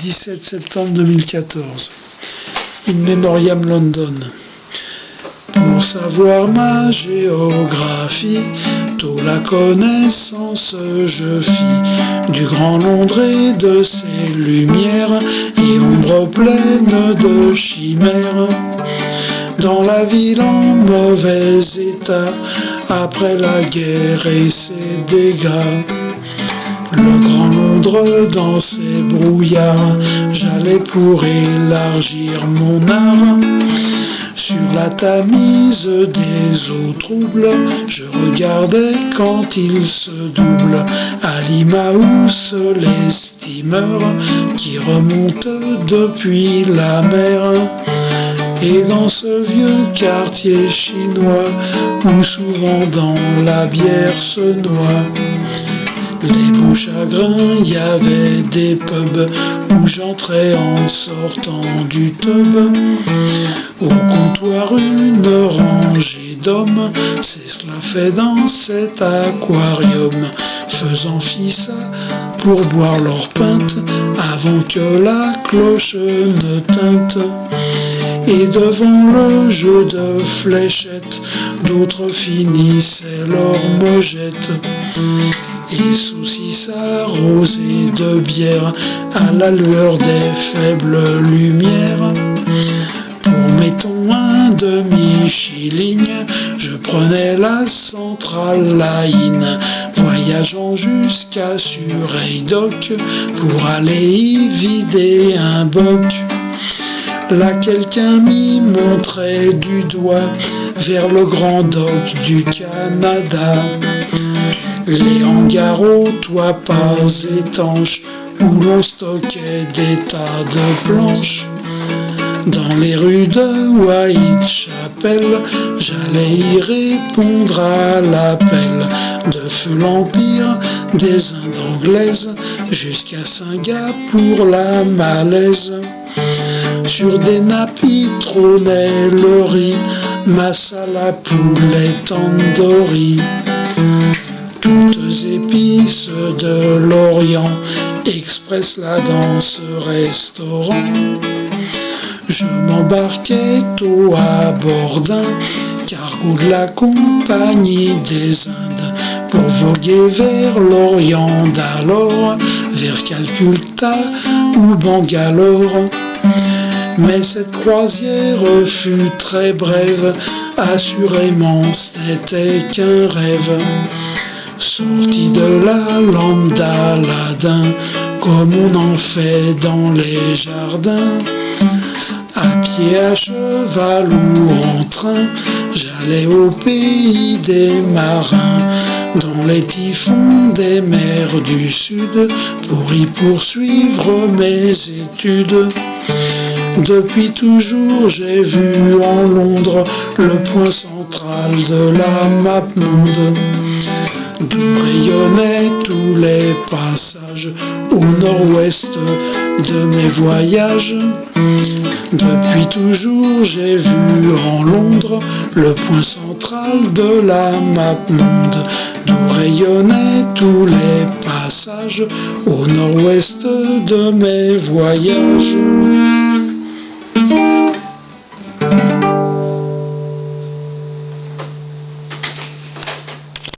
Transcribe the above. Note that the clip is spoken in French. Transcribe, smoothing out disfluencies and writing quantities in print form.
17 septembre 2014. In Memoriam London. Pour savoir ma géographie, tôt la connaissance je fis du Grand Londres et de ses lumières et ombres pleines de chimères. Dans la ville en mauvais état, après la guerre et ses dégâts, le Grand Londres dans ses brouillards, j'allais pour élargir mon art. Sur la Tamise des eaux troubles, je regardais quand il se double à l'Imaus les steamers qui remontent depuis la mer. Et dans ce vieux quartier chinois où souvent dans la bière se noie, les beaux chagrins, y avait des pubs où j'entrais en sortant du tub. Au comptoir une rangée d'hommes, c'est cela fait dans cet aquarium, faisant fi ça pour boire leur pinte avant que la cloche ne tinte. Et devant le jeu de fléchettes, d'autres finissaient leur mojette. Et saucisses arrosées de bière à la lueur des faibles lumières. Pour mettons un demi-shilling, je prenais la Central Line, voyageant jusqu'à Surreydock pour aller y vider un boc. Là quelqu'un m'y montrait du doigt vers le grand dock du Canada. Les hangars aux toits pas étanches où l'on stockait des tas de planches. Dans les rues de Whitechapel, j'allais y répondre à l'appel de feu l'Empire des Indes anglaises jusqu'à Singapour la Malaise. Sur des nappes y trônait le riz, masala poulet tandoori. Toutes épices de l'Orient, express là dans ce restaurant. Je m'embarquais tôt à bord d'un cargo de la Compagnie des Indes pour voguer vers l'Orient d'alors, vers Calcutta ou Bangalore. Mais cette croisière fut très brève, assurément ce n'était qu'un rêve. Sorti de la lampe d'Aladin, comme on en fait dans les jardins. À pied, à cheval ou en train, j'allais au pays des marins, dans les typhons des mers du sud, pour y poursuivre mes études. Depuis toujours j'ai vu en Londres le point central de la map monde, d'où rayonnaient tous les passages au nord-ouest de mes voyages. Depuis toujours j'ai vu en Londres le point central de la map monde, d'où rayonnaient tous les passages au nord-ouest de mes voyages.